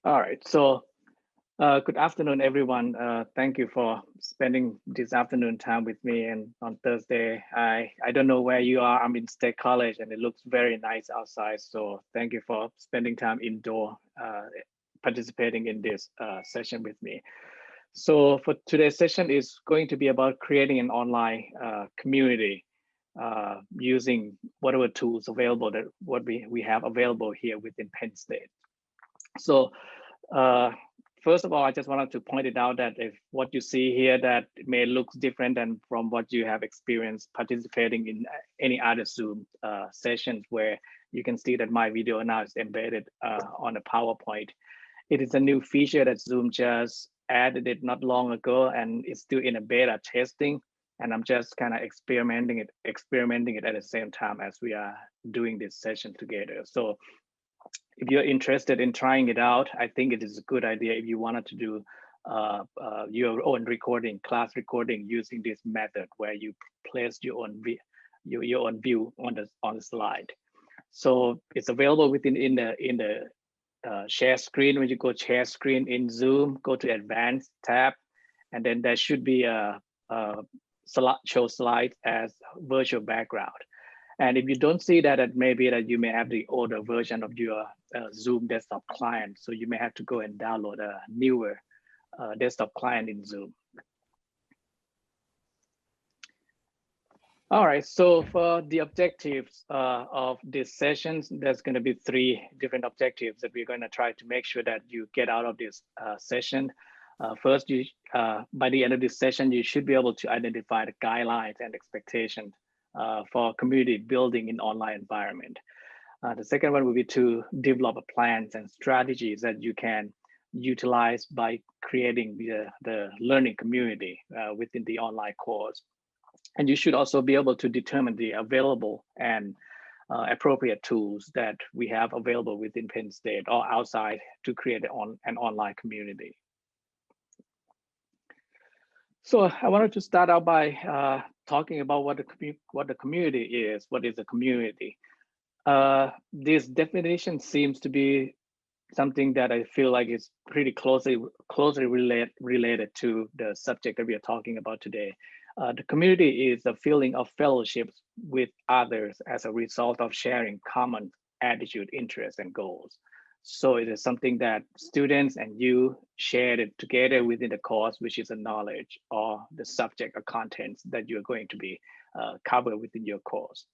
All right. So, good afternoon, everyone. Thank you for spending this afternoon time with me. And on Thursday, I don't know where you are. I'm in State College, and it looks very nice outside. So, thank you for spending time indoor, participating in this session with me. So, for today's session is going to be about creating an online community using whatever tools available that what we have available here within Penn State. So uh, first of all, I just wanted to point it out that if what you see here that may look different than from what you have experienced participating in any other Zoom sessions where you can see that my video now is embedded on a PowerPoint. It is a new feature that Zoom just added it not long ago, and it's still in a beta testing. And I'm just kind of experimenting it at the same time as we are doing this session together. So if you're interested in trying it out, I think it is a good idea if you wanted to do your own recording, class recording using this method where you place your own view on the slide. So it's available within in the share screen. When you go share screen in Zoom, go to advanced tab, and then there should be a show slides as virtual background. And if you don't see that, it may be that you may have the older version of your Zoom desktop client. So you may have to go and download a newer desktop client in Zoom. All right, so for the objectives of these sessions, there's going to be three different objectives that we're going to try to make sure that you get out of this session. First, by the end of this session, you should be able to identify the guidelines and expectations for community building in online environment. The second one will be to develop plans and strategies that you can utilize by creating the learning community within the online course. And you should also be able to determine the available and appropriate tools that we have available within Penn State or outside to create an online community. So I wanted to start out by talking about what the community is. What is a community? This definition seems to be something that I feel like is pretty closely related to the subject that we are talking about today. The community is a feeling of fellowships with others as a result of sharing common attitude, interests, and goals. So it is something that students and you shared it together within the course, which is a knowledge or the subject or contents that you're going to be covered within your course.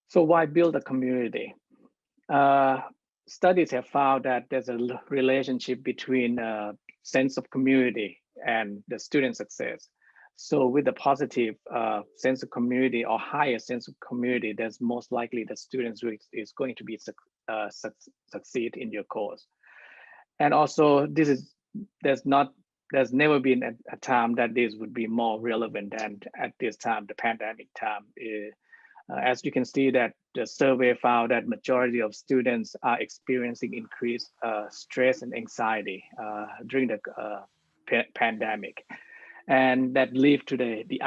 So why build a community? Uh, Studies have found that there's a relationship between sense of community and the student success. So with a positive sense of community or higher sense of community, there's most likely the students is going to be succeed in your course. And also there's not there's never been a time that this would be more relevant than at this time, the pandemic time. As you can see that the survey found that majority of students are experiencing increased stress and anxiety during the pandemic. And that lead to the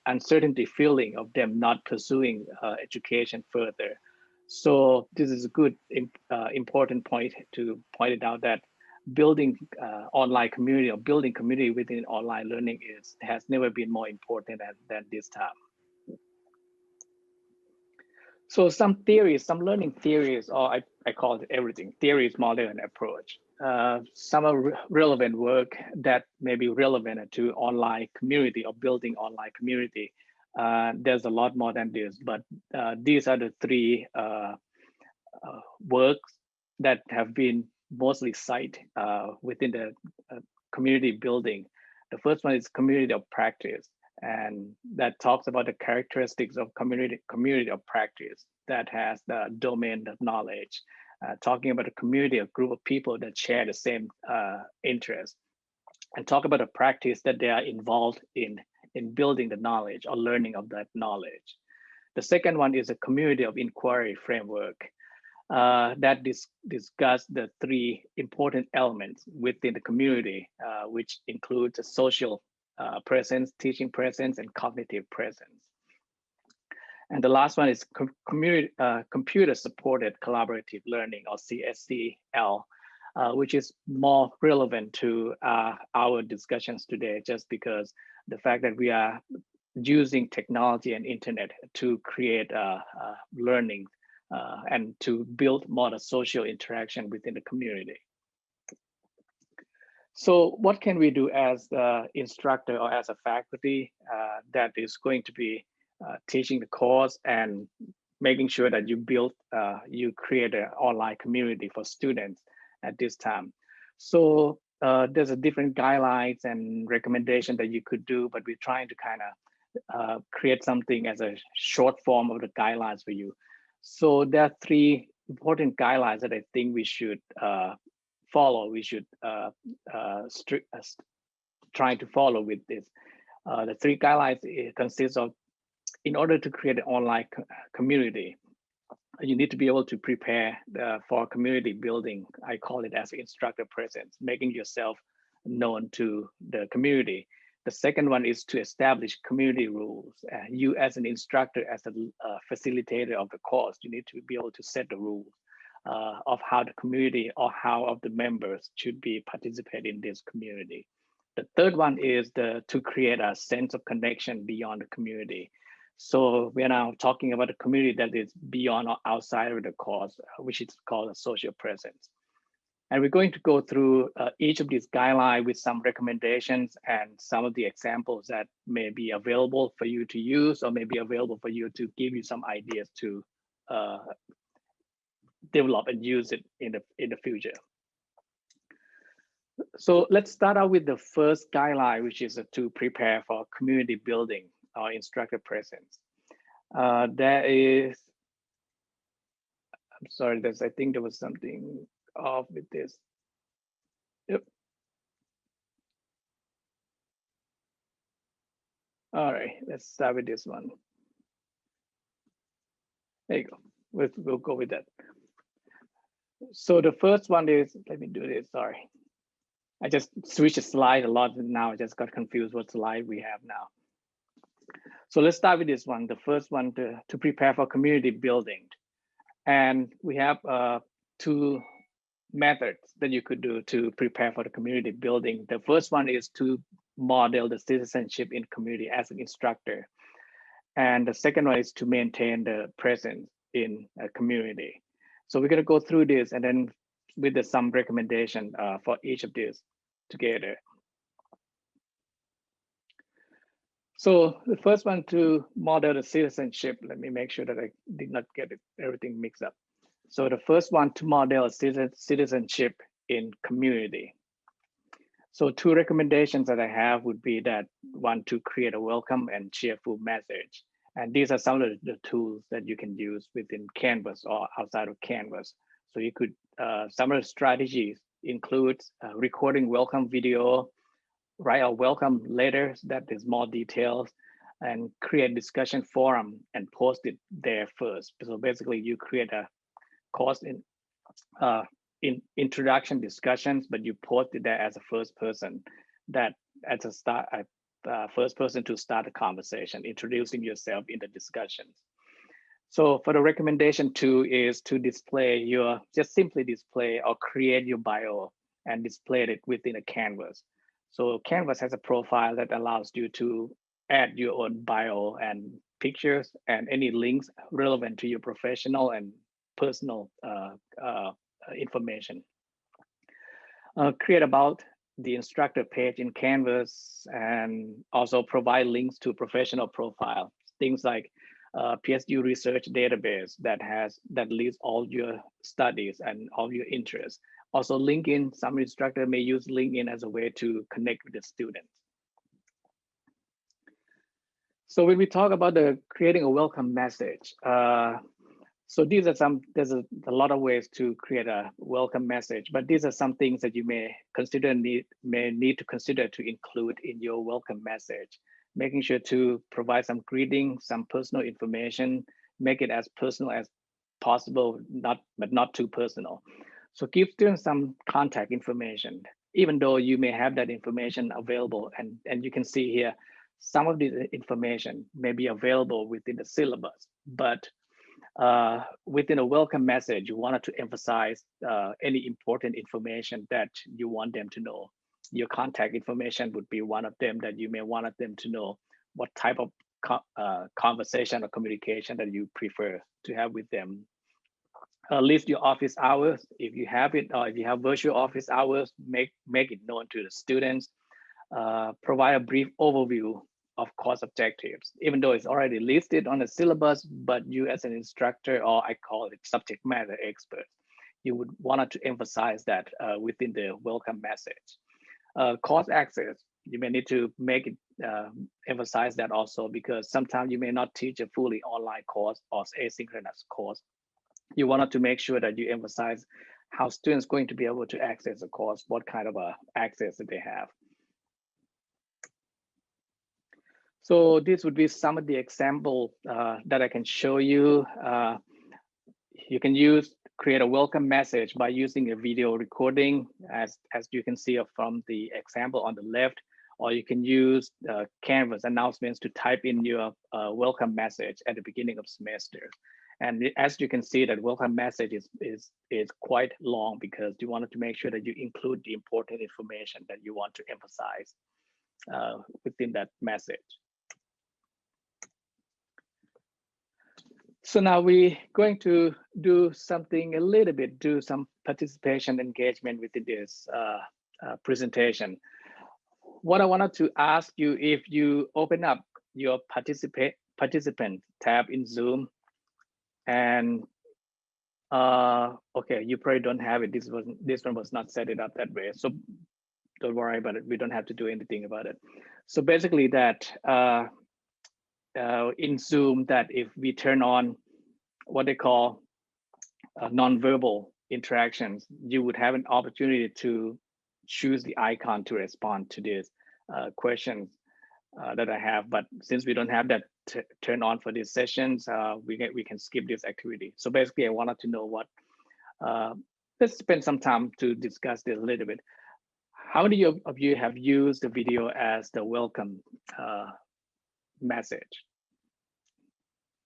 uncertainty feeling of them not pursuing education further. So this is a good, important point to point it out that building online community or building community within online learning has never been more important than this time. So some learning theories, or I call it everything, theories, model, and approach. Some are relevant work that may be relevant to online community or building online community. There's a lot more than this, but these are the three works that have been mostly cited within the community building. The first one is community of practice, and that talks about the characteristics of community of practice that has the domain of knowledge, talking about a community, a group of people that share the same interests, and talk about a practice that they are involved in building the knowledge or learning of that knowledge. The second one is a community of inquiry framework that discuss the three important elements within the community, which includes a social presence, teaching presence, and cognitive presence. And the last one is computer-supported collaborative learning, or CSCL, which is more relevant to our discussions today, just because the fact that we are using technology and internet to create learning and to build more social interaction within the community. So what can we do as the instructor or as a faculty that is going to be teaching the course and making sure that you create an online community for students at this time? So there's a different guidelines and recommendation that you could do, but we're trying to kind of create something as a short form of the guidelines for you. So there are 3 important guidelines that I think we should follow. We should try to follow with this. The 3 guidelines consist of, in order to create an online community, you need to be able to prepare for community building. I call it as instructor presence, making yourself known to the community. The second one is to establish community rules. You as an instructor, as a facilitator of the course, you need to be able to set the rules of how the community or how of the members should be participating in this community. The third one is to create a sense of connection beyond the community. So we're now talking about a community that is beyond or outside of the course, which is called a social presence. And we're going to go through each of these guidelines with some recommendations and some of the examples that may be available for you to use, or may be available for you to give you some ideas to develop and use it in the future. So let's start out with the first guideline, which is to prepare for community building or instructor presence. There is, I'm sorry, I think there was something off with this. Yep. All right, let's start with this one. There you go. We'll go with that. So the first one is, let me do this, sorry. I just switched the slide a lot and now I just got confused what slide we have now. So let's start with this one, the first one, to prepare for community building. And we have 2 methods that you could do to prepare for the community building. The first one is to model the citizenship in community as an instructor. And the second one is to maintain the presence in a community. So we're going to go through this and then with some recommendation for each of these together. So the first one, to model the citizenship. Let me make sure that I did not get everything mixed up. So the first one, to model citizenship in community. So 2 recommendations that I have would be that, one, to create a welcome and cheerful message. And these are some of the tools that you can use within Canvas or outside of Canvas. So you could, some of the strategies include recording welcome video, write a welcome letter that is more details, and create discussion forum and post it there first. So basically you create a course in introduction discussions, but you post it there as a first person, that as a start, first person to start a conversation, introducing yourself in the discussions. So for the recommendation 2 is to display just simply display or create your bio and display it within a Canvas. So Canvas has a profile that allows you to add your own bio and pictures and any links relevant to your professional and personal information. Create about the instructor page in Canvas, and also provide links to professional profile, things like PSU research database that lists all your studies and all your interests. Also LinkedIn, some instructor may use LinkedIn as a way to connect with the students. So when we talk about creating a welcome message, so there's a lot of ways to create a welcome message, but these are some things that you may need to consider to include in your welcome message. Making sure to provide some greetings, some personal information, make it as personal as possible, but not too personal. So give students some contact information, even though you may have that information available, and you can see here, some of the information may be available within the syllabus, but within a welcome message, you wanted to emphasize any important information that you want them to know. Your contact information would be one of them that you may want them to know what type of conversation or communication that you prefer to have with them. List your office hours if you have it, or if you have virtual office hours, make it known to the students. Provide a brief overview of course objectives, even though it's already listed on the syllabus, but you as an instructor, or I call it subject matter expert, you would want to emphasize that within the welcome message. Course access, you may need to make it emphasize that also, because sometimes you may not teach a fully online course or asynchronous course. You wanted to make sure that you emphasize how students going to be able to access the course, what kind of access that they have. So this would be some of the example that I can show you. You can create a welcome message by using a video recording, as you can see from the example on the left, or you can use Canvas announcements to type in your welcome message at the beginning of semester. And as you can see, that welcome message is quite long, because you wanted to make sure that you include the important information that you want to emphasize within that message. So now we're going to do something a little bit, do some participation engagement within this presentation. What I wanted to ask you, if you open up your participant tab in Zoom, and okay, you probably don't have it. This one was not set it up that way, so don't worry about it. We don't have to do anything about it. So basically, that in Zoom, that if we turn on what they call nonverbal interactions, you would have an opportunity to choose the icon to respond to these questions that I have. But since we don't have that turned on for these sessions, we can skip this activity. So basically, I wanted to know what, let's spend some time to discuss this a little bit. How many of you have used the video as the welcome message?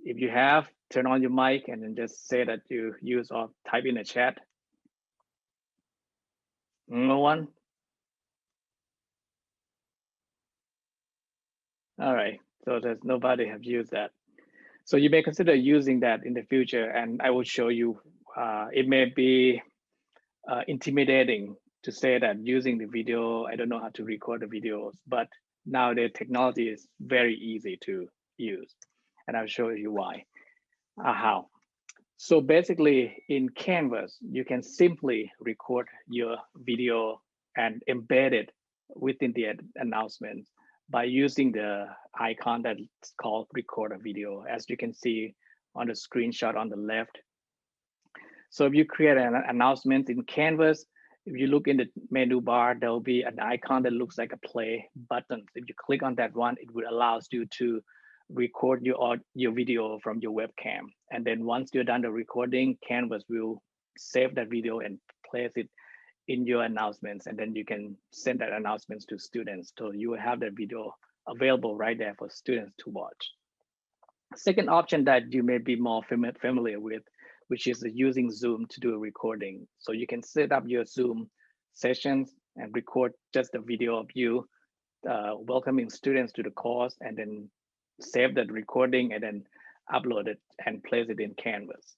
If you have, turn on your mic and then just say that you use, or type in a chat. No one? All right, so there's nobody have used that. So you may consider using that in the future, and I will show you. It may be intimidating to say that using the video, I don't know how to record the videos, but now the technology is very easy to use, and I'll show you why, how. So basically in Canvas, you can simply record your video and embed it within the announcements by using the icon that's called record a video, as you can see on the screenshot on the left. So if you create an announcement in Canvas, if you look in the menu bar, there will be an icon that looks like a play button. If you click on that one, it would allow you to record your video from your webcam. And then once you're done the recording, Canvas will save that video and place it in your announcements. And then you can send that announcements to students. So you will have that video available right there for students to watch. Second option that you may be more familiar with, which is using Zoom to do a recording. So you can set up your Zoom sessions and record just a video of you welcoming students to the course, and then save that recording and then upload it and place it in Canvas.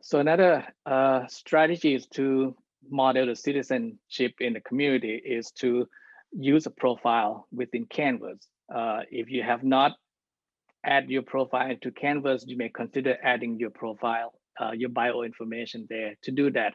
So another strategy is to model the citizenship in the community is to use a profile within Canvas. If you have not add your profile to Canvas, you may consider adding your profile, your bio information there. To do that,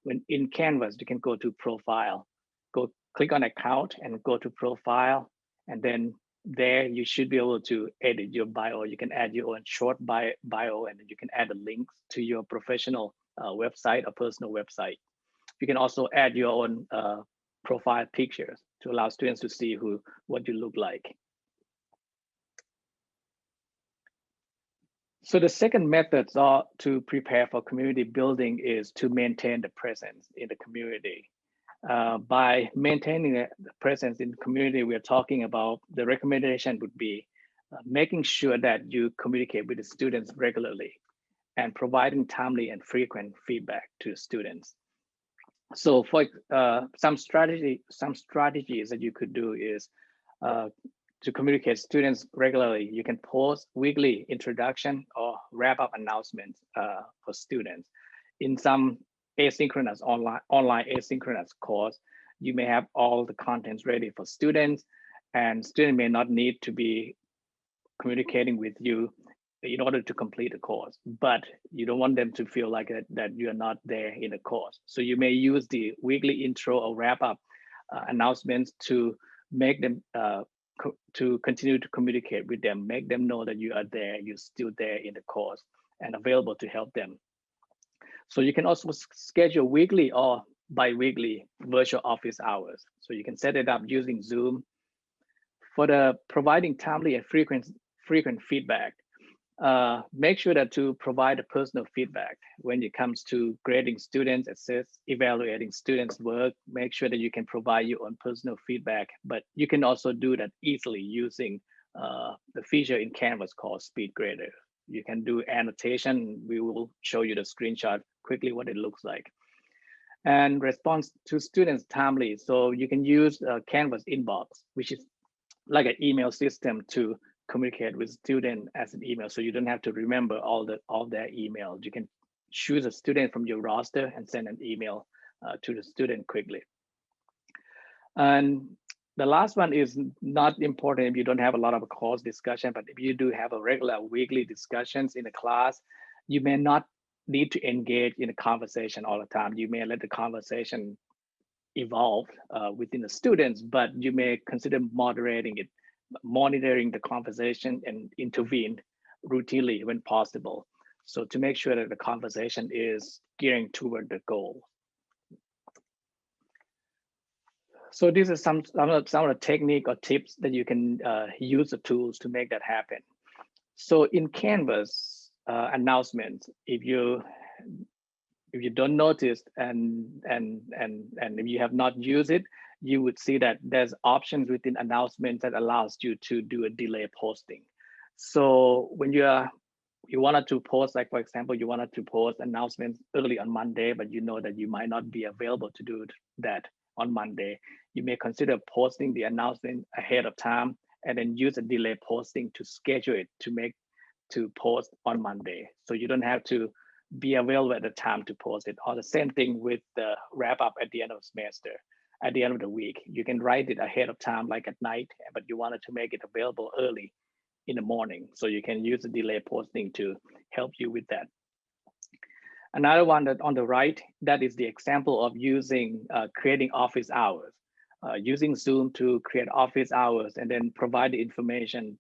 when in Canvas, you can go to profile, go click on account and go to profile, and then there you should be able to edit your bio. You can add your own short bio, and then you can add the links to your professional website or personal website. You can also add your own profile pictures to allow students to see what you look like. So the second method to prepare for community building is to maintain the presence in the community. By maintaining the presence in the community, we're talking about, the recommendation would be making sure that you communicate with the students regularly, and providing timely and frequent feedback to students. So for some strategies that you could do is uh, to communicate students regularly. You can post weekly introduction or wrap up announcements for students. In some asynchronous online asynchronous course, you may have all the contents ready for students, and student may not need to be communicating with you in order to complete a course, but you don't want them to feel like that you're not there in the course. So you may use the weekly intro or wrap up announcements to make them to continue to communicate with them, make them know that you are there, you're still there in the course and available to help them. So you can also schedule weekly or bi-weekly virtual office hours. So you can set it up using Zoom. For the providing timely and frequent feedback, make sure that to provide a personal feedback when it comes to grading students, evaluating students' work. Make sure that you can provide your own personal feedback, but you can also do that easily using the feature in Canvas called SpeedGrader. You can do annotation. We will show you the screenshot quickly what it looks like. And response to students timely. So you can use Canvas inbox, which is like an email system to communicate with student as an email. So you don't have to remember all their emails. You can choose a student from your roster and send an email to the student quickly. And the last one is not important if you don't have a lot of course discussion, but if you do have a regular weekly discussions in the class, you may not need to engage in a conversation all the time. You may let the conversation evolve within the students, but you may consider moderating it, monitoring the conversation and intervene routinely when possible. So to make sure that the conversation is gearing toward the goal. So these are some of the technique or tips that you can use the tools to make that happen. So in Canvas announcements, if you don't notice and if you have not used it, you would see that there's options within announcements that allows you to do a delay posting. So when you wanted to post, like for example, you wanted to post announcements early on Monday, but you know that you might not be available to do that on Monday, you may consider posting the announcement ahead of time and then use a delay posting to schedule it to post on Monday. So you don't have to be available at the time to post it. Or the same thing with the wrap up at the end of the semester, at the end of the week. You can write it ahead of time, like at night, but you wanted to make it available early in the morning. So you can use the delay posting to help you with that. Another one that on the right, that is the example of using creating office hours. Using Zoom to create office hours and then provide the information,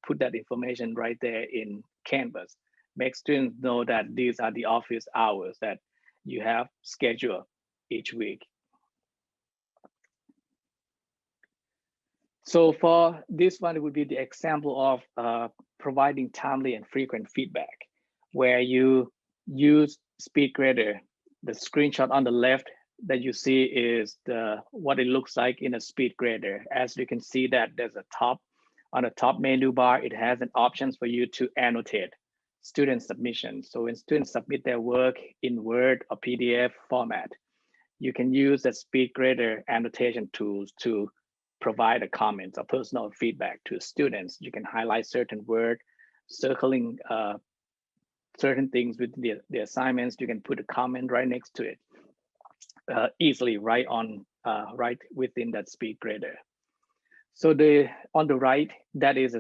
put that information right there in Canvas. Make students know that these are the office hours that you have scheduled each week. So for this one, it would be the example of providing timely and frequent feedback, where you use SpeedGrader. The screenshot on the left that you see is what it looks like in a SpeedGrader. As you can see that there's on the top menu bar, it has an options for you to annotate student submissions. So when students submit their work in Word or PDF format, you can use the SpeedGrader annotation tools to provide a comment or personal feedback to students. You can highlight certain word, circling certain things with the assignments. You can put a comment right next to it, easily right within that SpeedGrader. So on the right, that is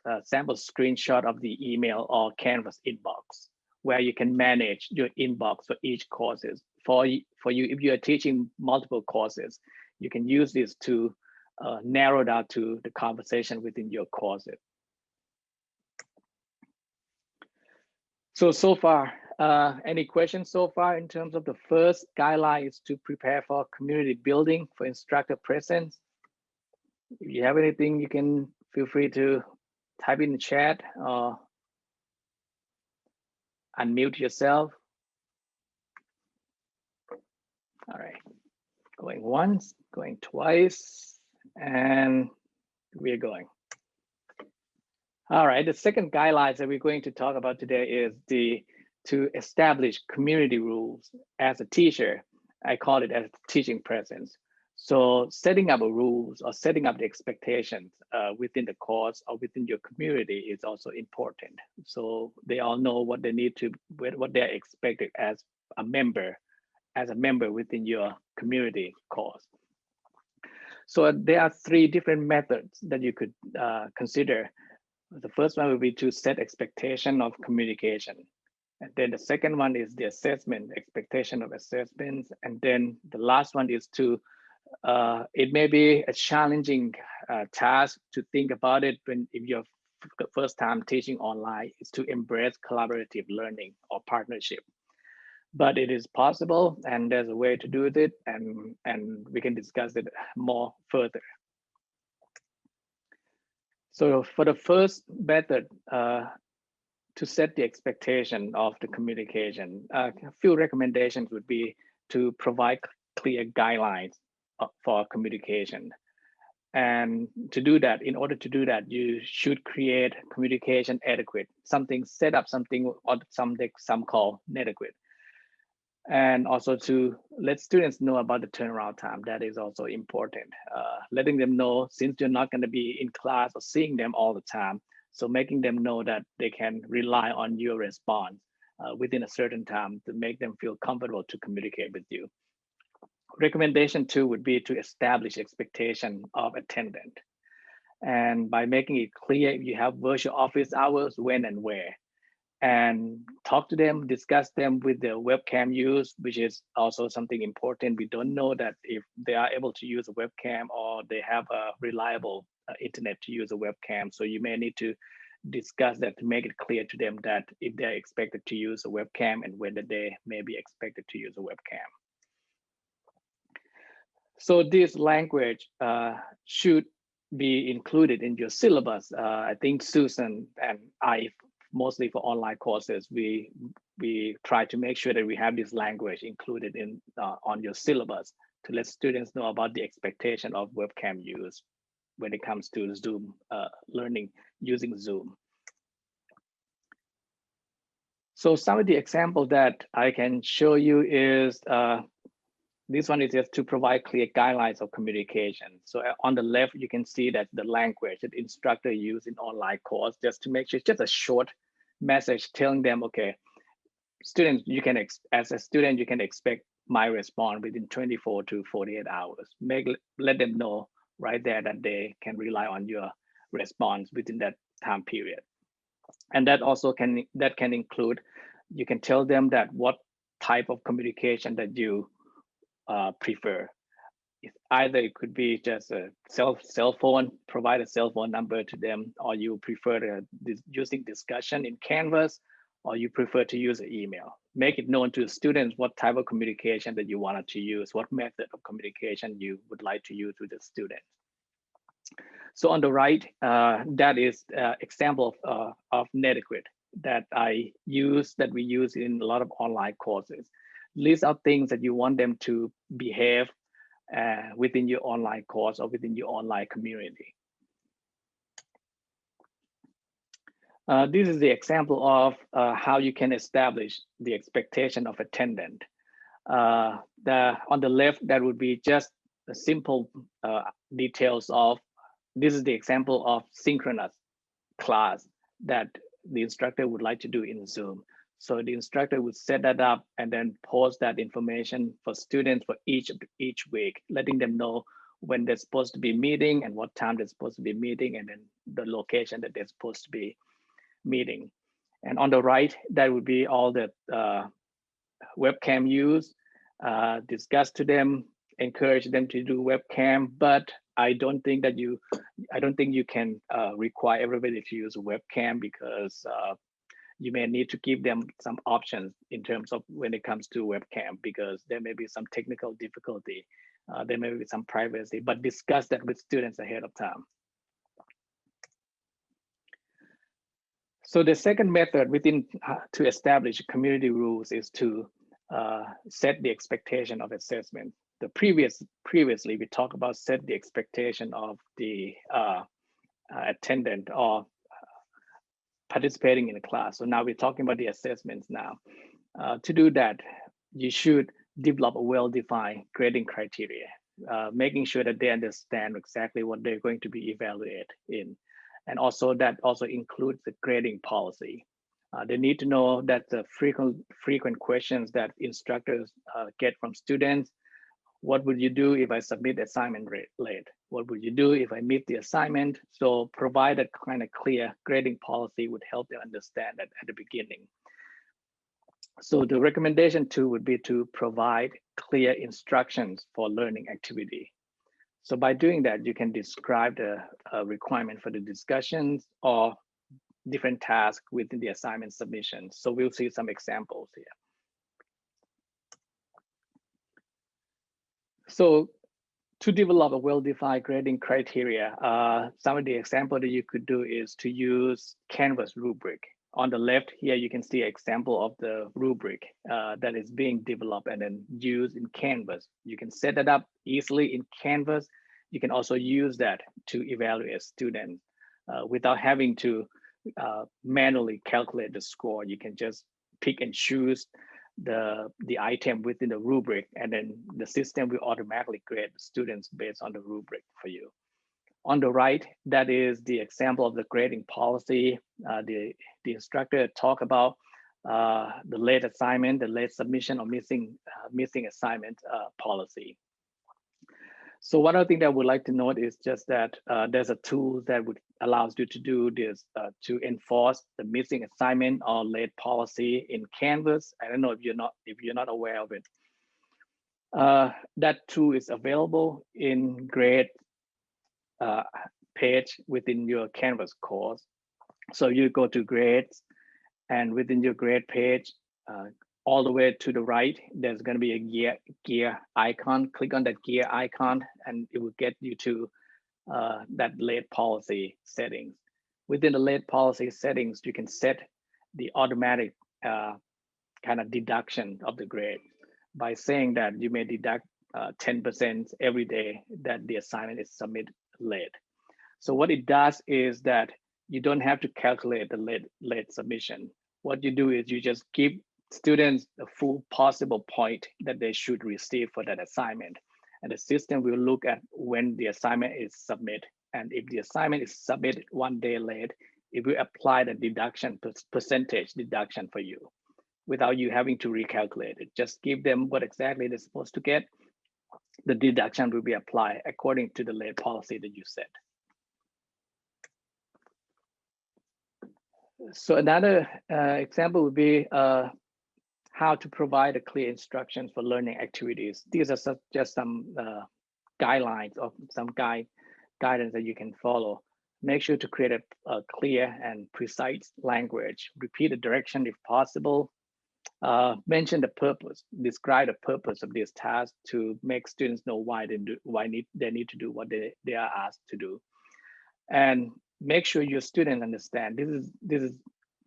a sample screenshot of the email or Canvas inbox, where you can manage your inbox for each courses. For you, if you are teaching multiple courses, you can use this to narrow down to the conversation within your courses. So far, any questions so far in terms of the first guideline is to prepare for community building for instructor presence? If you have anything, you can feel free to type in the chat or unmute yourself. All right, going once, going twice, and we're going. All right, the second guidelines that we're going to talk about today is to establish community rules. As a teacher, I call it as teaching presence. So setting up a rules or setting up the expectations within the course or within your community is also important. So they all know what they need to, what they're expected a member, as a member within your community course. So there are three different methods that you could consider. The first one would be to set expectation of communication. And then the second one is the assessment, expectation of assessments. And then the last one is it may be a challenging task to think about it when if you're first time teaching online, is to embrace collaborative learning or partnership. But it is possible and there's a way to do it, and we can discuss it more further. So for the first method, to set the expectation of the communication, a few recommendations would be to provide clear guidelines for communication. And to do that, in order to do that, you should create communication etiquette, set up something or some call etiquette. And also to let students know about the turnaround time. That is also important. Letting them know, since you're not going to be in class or seeing them all the time, so making them know that they can rely on your response within a certain time to make them feel comfortable to communicate with you. Recommendation 2 would be to establish expectation of attendance. And by making it clear, you have virtual office hours, when and where, and talk to them, discuss them with the webcam use, which is also something important. We don't know that if they are able to use a webcam or they have a reliable internet to use a webcam. So you may need to discuss that to make it clear to them that if they're expected to use a webcam and whether they may be expected to use a webcam. So this language should be included in your syllabus. I think Susan and I, mostly for online courses, we try to make sure that we have this language included in on your syllabus to let students know about the expectation of webcam use when it comes to Zoom learning using Zoom. So some of the examples that I can show you is this one is just to provide clear guidelines of communication. So on the left, you can see that the language that instructor use in online course, just to make sure it's just a short message telling them, okay, students, you can, as a student, you can expect my response within 24 to 48 hours. Let them know right there that they can rely on your response within that time period. And that also can include, you can tell them that what type of communication that you prefer. Either it could be just a cell phone, provide a cell phone number to them, or you prefer using discussion in Canvas, or you prefer to use an email. Make it known to the students what type of communication that you wanted to use, what method of communication you would like to use with the students. So on the right, that is example of netiquette that we use in a lot of online courses. List out things that you want them to behave within your online course or within your online community. This is the example of how you can establish the expectation of attendance. On the left, that would be just a simple details of, this is the example of synchronous class that the instructor would like to do in Zoom. So the instructor would set that up and then post that information for students for each week, letting them know when they're supposed to be meeting and what time they're supposed to be meeting, and then the location that they're supposed to be meeting. And on the right, that would be all the webcam use, discuss to them, encourage them to do webcam, but I don't think you can require everybody to use a webcam, because you may need to give them some options in terms of when it comes to webcam, because there may be some technical difficulty, there may be some privacy, but discuss that with students ahead of time. So the second method to establish community rules is to set the expectation of assessment. Previously we talked about set the expectation of the attendant or participating in the class. So now we're talking about the assessments now. To do that, you should develop a well-defined grading criteria, making sure that they understand exactly what they're going to be evaluated in. And also that also includes the grading policy. They need to know that the frequent questions that instructors get from students. What would you do if I submit assignment late? What would you do if I meet the assignment? So provide a kind of clear grading policy would help them understand that at the beginning. So the recommendation too would be to provide clear instructions for learning activity. So by doing that, you can describe the requirement for the discussions or different tasks within the assignment submission. So we'll see some examples here. So to develop a well-defined grading criteria, some of the example that you could do is to use Canvas rubric. On the left here, you can see an example of the rubric that is being developed and then used in Canvas. You can set that up easily in Canvas. You can also use that to evaluate students without having to manually calculate the score. You can just pick and choose the item within the rubric, and then the system will automatically grade students based on the rubric for you. On the right, that is the example of the grading policy. The instructor talk about the late assignment, the late submission, or missing assignment policy. So one other thing that I would like to note is just that there's a tool that would allows you to do this to enforce the missing assignment or late policy in Canvas. I don't know if you're not aware of it. That tool is available in grade page within your Canvas course. So you go to grades, and within your grade page, all the way to the right, there's going to be a gear icon. Click on that gear icon, and it will get you to that late policy settings. Within the late policy settings, you can set the automatic kind of deduction of the grade by saying that you may deduct 10% every day that the assignment is submitted late. So what it does is that you don't have to calculate the late submission. What you do is you just give students the full possible point that they should receive for that assignment. And the system will look at when the assignment is submitted. And if the assignment is submitted 1 day late, it will apply the deduction, percentage deduction for you without you having to recalculate it. Just give them what exactly they're supposed to get. The deduction will be applied according to the late policy that you set. So another example would be how to provide a clear instructions for learning activities. These are just some guidelines or some guidance that you can follow. Make sure to create a clear and precise language. Repeat the direction if possible. Mention the purpose. Describe the purpose of this task to make students know why they need to do what they are asked to do. And make sure your students understand this is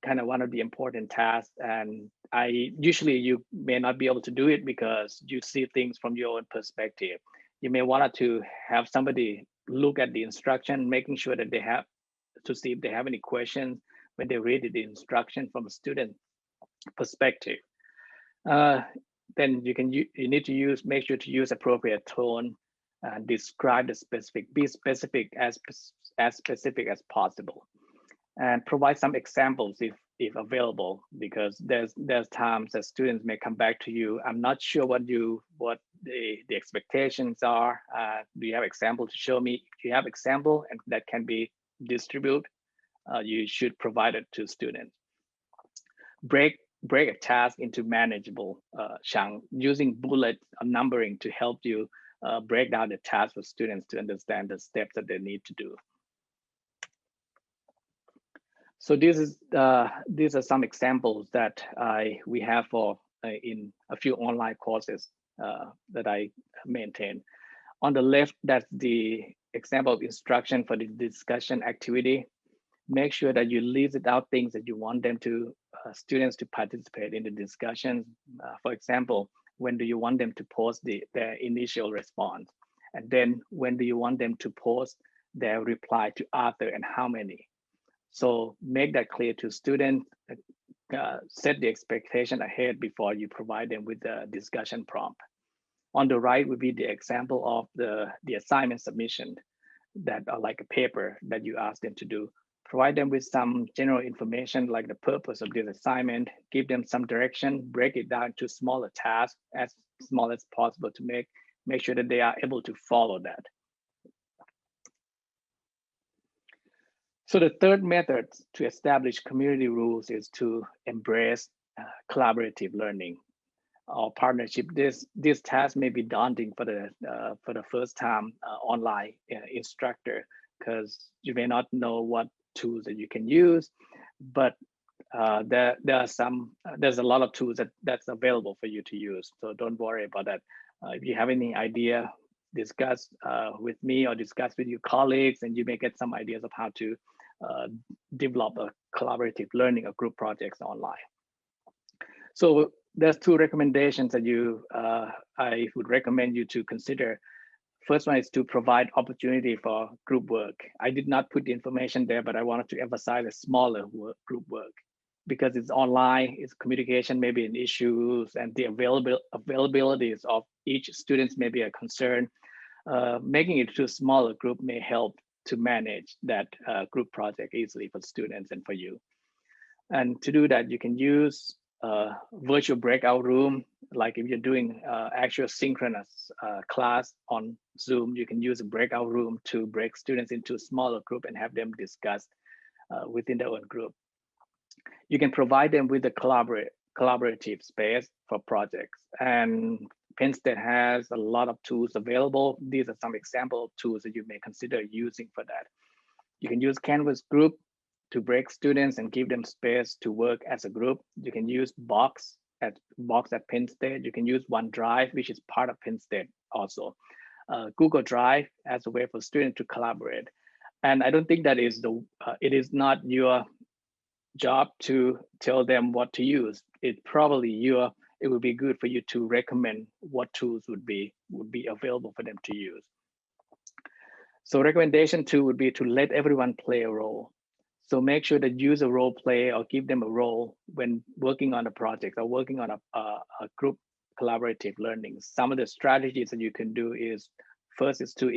kind of one of the important tasks, and usually you may not be able to do it because you see things from your own perspective. You may want to have somebody look at the instruction, making sure that they have to see if they have any questions when they read the instruction from a student perspective. Then you need to make sure to use appropriate tone, describe the specific, be specific as specific as possible, and provide some examples if available, because there's times that students may come back to you. I'm not sure what the expectations are. Do you have example to show me? If you have example and that can be distributed, you should provide it to students. Break a task into manageable chunks using bullet numbering to help you break down the task for students to understand the steps that they need to do. So these are some examples that we have for in a few online courses that I maintain. On the left, that's the example of instruction for the discussion activity. Make sure that you list out things that you want them to students to participate in the discussions. For example, when do you want them to post their initial response? And then when do you want them to post their reply to author, and how many? So make that clear to students, set the expectation ahead before you provide them with the discussion prompt. On the right would be the example of the assignment submission that are like a paper that you ask them to do. Provide them with some general information like the purpose of this assignment, give them some direction, break it down to smaller tasks as small as possible to make sure that they are able to follow that. So the third method to establish community rules is to embrace collaborative learning or partnership. This task may be daunting for the first time online instructor, because you may not know what tools that you can use, but there's a lot of tools that's available for you to use. So don't worry about that. If you have any idea, discuss with me or discuss with your colleagues, and you may get some ideas of how to develop a collaborative learning or group projects online. So there's two recommendations that I would recommend you to consider. First one is to provide opportunity for group work. I did not put the information there, but I wanted to emphasize a smaller group work because it's online, it's communication may be an issue, and the availabilities of each student may be a concern. Making it to a smaller group may help to manage that group project easily for students and for you. And to do that, you can use virtual breakout room. Like if you're doing actual synchronous class on Zoom, you can use a breakout room to break students into a smaller group and have them discuss within their own group. You can provide them with a collaborative space for projects. And Penn State has a lot of tools available. These are some example tools that you may consider using for that. You can use Canvas group to break students and give them space to work as a group. You can use Box at Penn State. You can use OneDrive, which is part of Penn State also. Google Drive as a way for students to collaborate. And I don't think that is it is not your job to tell them what to use. It would be good for you to recommend what tools would be available for them to use. So recommendation 2 would be to let everyone play a role. So make sure that use a role play or give them a role when working on a project or working on a group collaborative learning. Some of the strategies that you can do is, first is to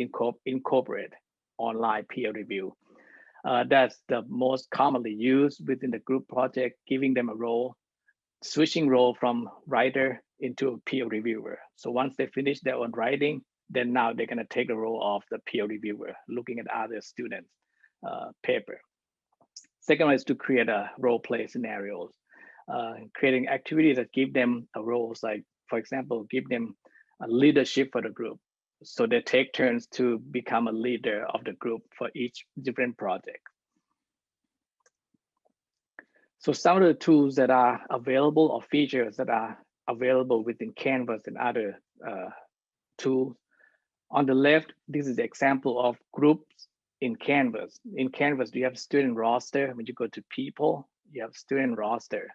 incorporate online peer review. That's the most commonly used within the group project, giving them a role, switching role from writer into a peer reviewer. So once they finish their own writing, then now they're gonna take the role of the peer reviewer, looking at other students' paper. Second one is to create a role play scenarios, creating activities that give them a roles, like for example, give them a leadership for the group. So they take turns to become a leader of the group for each different project. So some of the tools that are available or features that are available within Canvas and other tools. On the left, this is the example of groups in Canvas. In Canvas, you have student roster. When you go to people, you have student roster.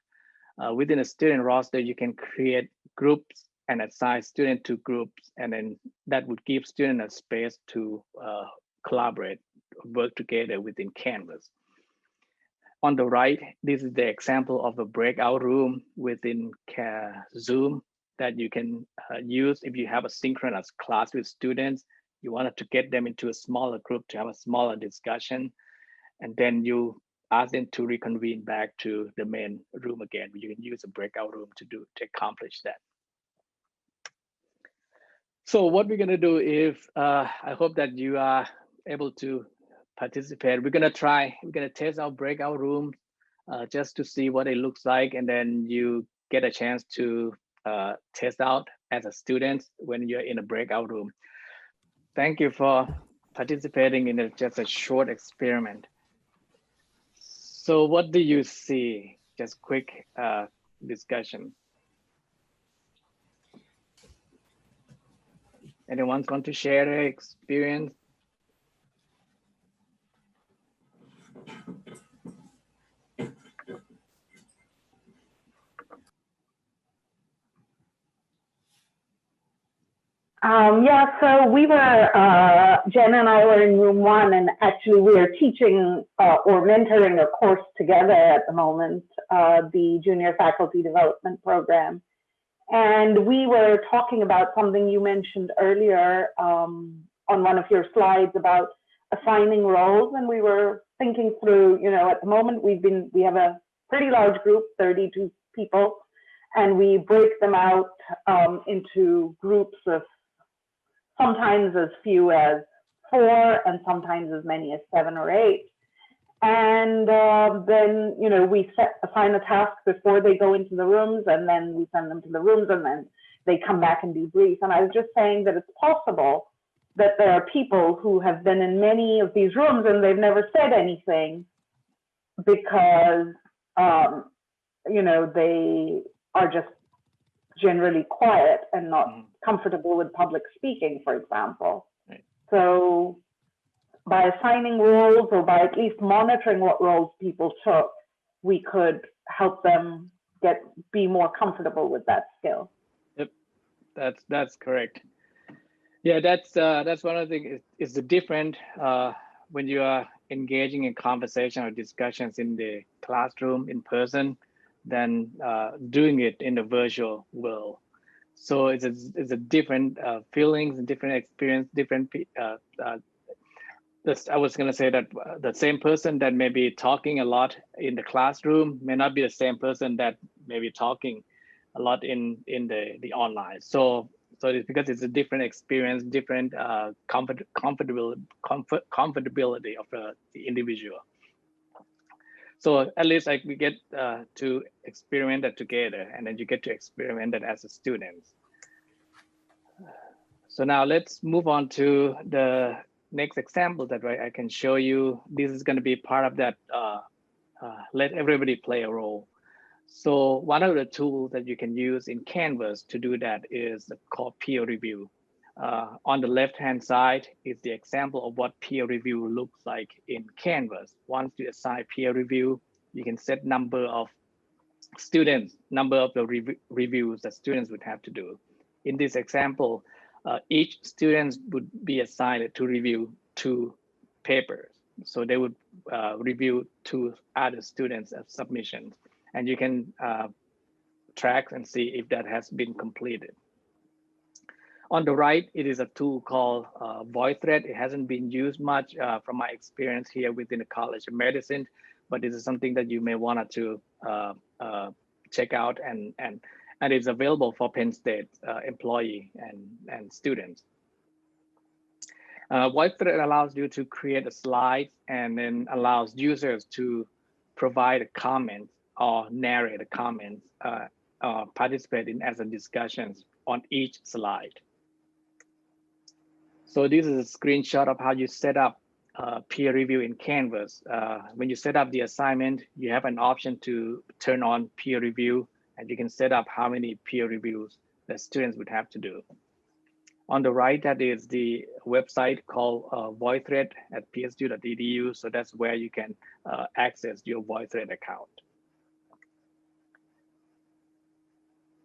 Within a student roster, you can create groups and assign student to groups, and then that would give student a space to collaborate, work together within Canvas. On the right, this is the example of a breakout room within Zoom that you can use if you have a synchronous class with students. You wanted to get them into a smaller group to have a smaller discussion, and then you ask them to reconvene back to the main room again. You can use a breakout room to accomplish that. So what we're gonna do is, I hope that you are able to participate. We're gonna test our breakout room just to see what it looks like, and then you get a chance to test out as a student when you're in a breakout room. Thank you for participating in just a short experiment. So what do you see? Just quick discussion. Anyone want to share their experience? Yeah, so we were, Jen and I were in room one, and actually we are teaching or mentoring a course together at the moment, the Junior Faculty Development Program. And we were talking about something you mentioned earlier on one of your slides about assigning roles. And we were thinking through, at the moment we have a pretty large group, 32 people, and we break them out into groups of sometimes as few as 4 and sometimes as many as 7 or 8. And then, we assign a task before they go into the rooms, and then we send them to the rooms, and then they come back and debrief. And I was just saying that it's possible that there are people who have been in many of these rooms and they've never said anything because, they are just generally quiet and not comfortable with public speaking, for example. Right. So by assigning roles or by at least monitoring what roles people took, we could help them be more comfortable with that skill. Yep, that's correct. Yeah, that's one of the things. Is the different when you are engaging in conversation or discussions in the classroom in person than doing it in the virtual world. So it's a different feelings and different experience, different. I was going to say that the same person that may be talking a lot in the classroom may not be the same person that may be talking a lot in the online. So it's because it's a different experience, different comfortability of the individual. So at least like we get to experiment that together, and then you get to experiment that as a student. So now let's move on to the next example that I can show you. This is going to be part of that let everybody play a role. So one of the tools that you can use in Canvas to do that is called peer review. On the left-hand side is the example of what peer review looks like in Canvas. Once you assign peer review, you can set number of students, number of the reviews that students would have to do. In this example, each student would be assigned to review 2 papers. So they would review 2 other students' submissions, and you can track and see if that has been completed. On the right, it is a tool called VoidThread. It hasn't been used much from my experience here within the College of Medicine, but this is something that you may want to check out, and it's available for Penn State employee and students. VoidThread allows you to create a slide and then allows users to provide a comment or narrate a comment, participate in as a discussions on each slide. So this is a screenshot of how you set up peer review in Canvas. When you set up the assignment, you have an option to turn on peer review, and you can set up how many peer reviews the students would have to do. On the right, that is the website called VoidThread at psu.edu. So that's where you can access your VoidThread account.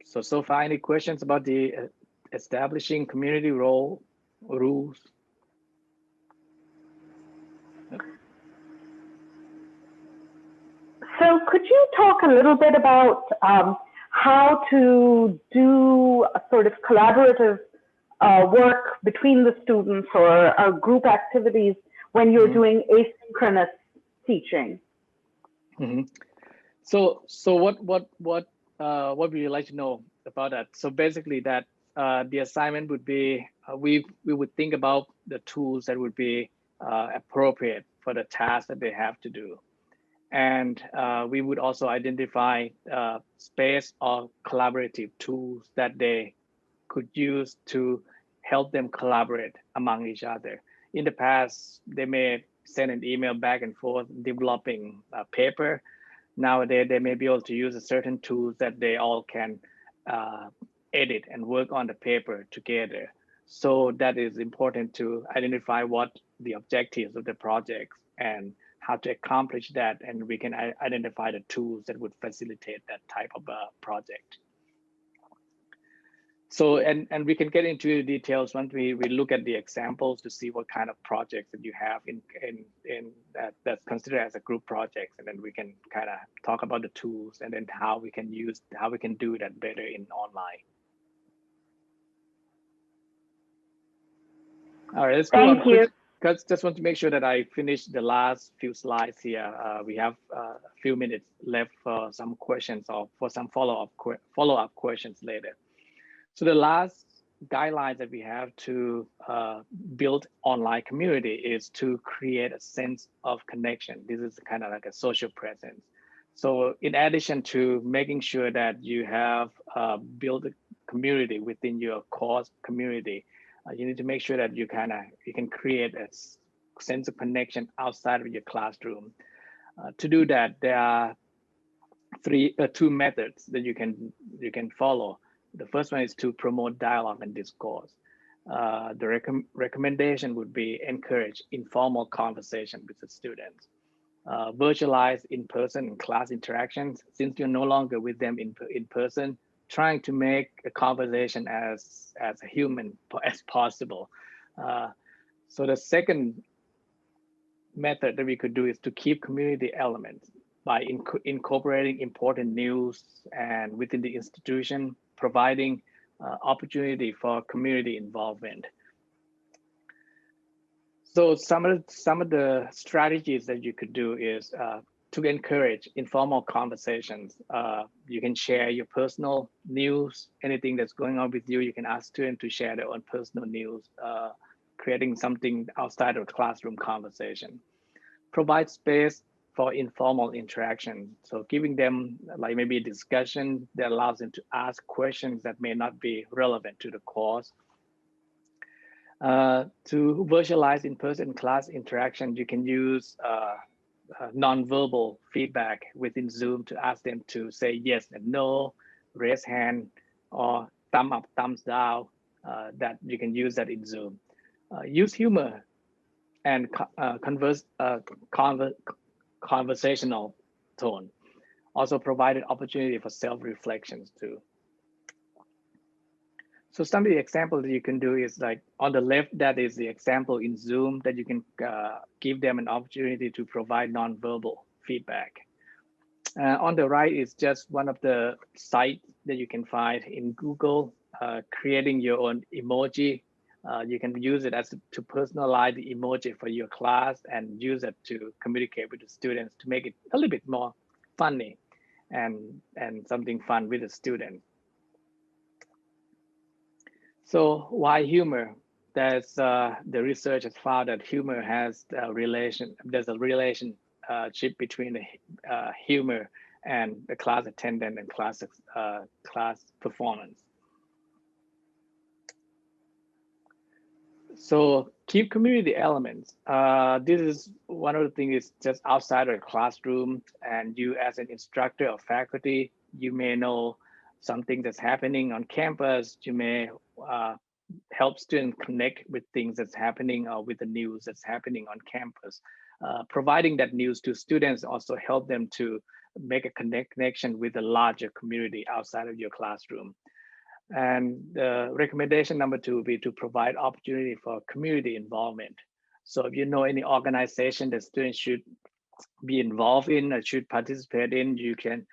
So far, any questions about the establishing community role rules? So could you talk a little bit about how to do a sort of collaborative work between the students or group activities when you're doing asynchronous teaching? So what would you like to know about that? So basically that the assignment would be, we would think about the tools that would be appropriate for the task that they have to do. And we would also identify space or collaborative tools that they could use to help them collaborate among each other. In the past, they may send an email back and forth developing a paper. Nowadays, they may be able to use a certain tools that they all can edit and work on the paper together. So that is important to identify what the objectives of the projects and how to accomplish that. And we can identify the tools that would facilitate that type of project. So, and we can get into details once we look at the examples to see what kind of projects that you have in that's considered as a group project, and then we can kind of talk about the tools and then how we can do that better in online. All right, let's go on quick. Because just want to make sure that I finish the last few slides here. We have a few minutes left for some questions or for some follow-up questions later. So the last guidelines that we have to build online community is to create a sense of connection. This is kind of like a social presence. So in addition to making sure that you have built a community within your course community, you need to make sure that you can create a sense of connection outside of your classroom. To do that, there are two methods that you can follow. The first one is to promote dialogue and discourse. The recommendation would be encourage informal conversation with the students. Virtualize in-person class interactions. Since you're no longer with them in person, trying to make a conversation as a human as possible. So the second method that we could do is to keep community elements by incorporating important news and within the institution, providing opportunity for community involvement. So some of the strategies that you could do is to encourage informal conversations. You can share your personal news, anything that's going on with you. You can ask students to share their own personal news, creating something outside of classroom conversation. Provide space for informal interaction. So giving them like maybe a discussion that allows them to ask questions that may not be relevant to the course. To virtualize in-person class interaction, you can use nonverbal feedback within Zoom to ask them to say yes and no, raise hand, or thumb up, thumbs down. That you can use that in Zoom. Use humor and conversational tone. Also provided opportunity for self-reflections too. So some of the examples that you can do is like on the left, that is the example in Zoom that you can give them an opportunity to provide nonverbal feedback. On the right is just one of the sites that you can find in Google, creating your own emoji. You can use it as to personalize the emoji for your class and use it to communicate with the students to make it a little bit more funny and something fun with the students. So why humor? There's the research has found that humor has a relation. There's a relationship between the humor and the class attendance and class performance. So keep community elements. This is one of the things is just outside of the classroom, and you as an instructor or faculty, you may know something that's happening on campus. You may help students connect with things that's happening or with the news that's happening on campus. Providing that news to students also help them to make a connection with the larger community outside of your classroom. And the recommendation number 2 would be to provide opportunity for community involvement. So if you know any organization that students should be involved in or should participate in, you can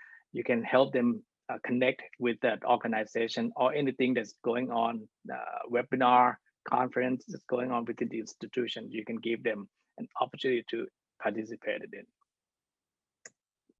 help them connect with that organization or anything that's going on, webinar, conference that's going on within the institution. You can give them an opportunity to participate in it.